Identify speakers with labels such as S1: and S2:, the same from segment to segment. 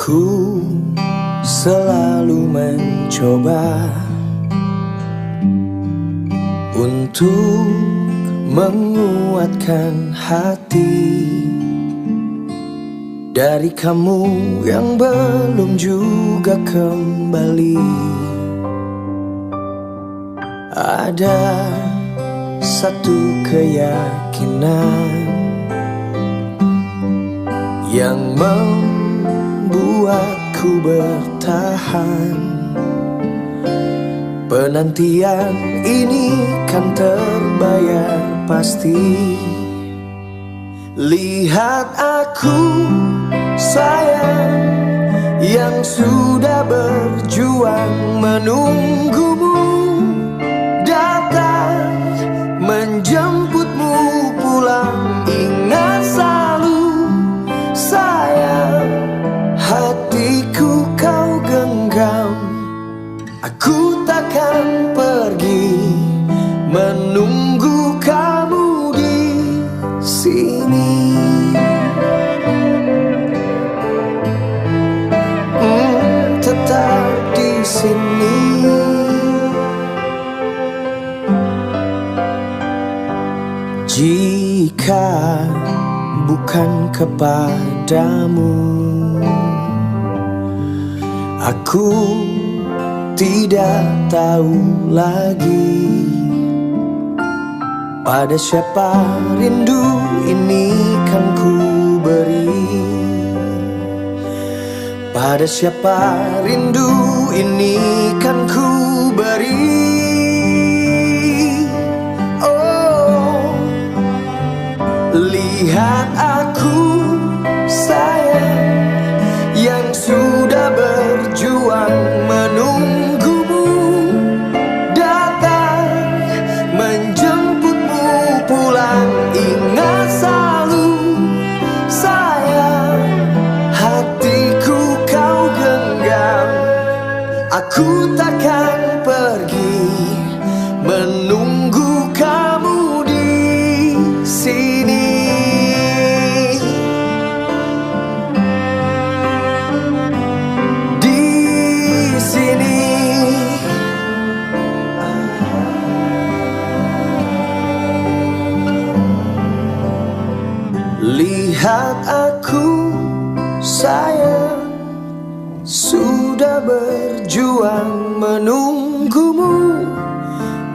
S1: Aku selalu mencoba untuk menguatkan hati dari kamu yang belum juga kembali. Ada satu keyakinan yang membuatku bertahan. Penantian ini kan terbayar pasti. Lihat aku sayang yang sudah berjuang menunggumu datang menjemputmu pulang. Ingat selalu sayang, hatiku kau genggam. Aku takkan pergi menunggu kamu di sini. Tetap di sini. Jika bukan kepadamu, aku tidak tahu lagi pada siapa rindu ini kan ku beri. Pada siapa rindu ini kan ku beri. Oh, lihat aku sayang yang sudah berjuang menunggumu datang menjemputmu pulang. Ingat selalu sayang, hatiku kau genggam. Aku takkan pergi menunggu kamu di sini. Lihat aku sayang sudah berjuang menunggumu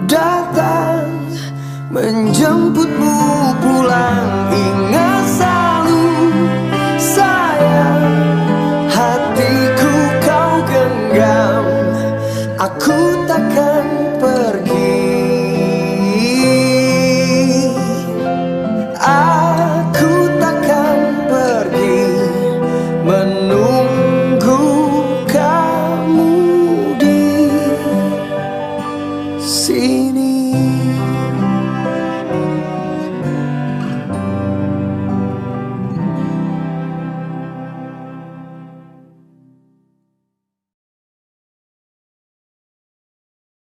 S1: datang menjemputmu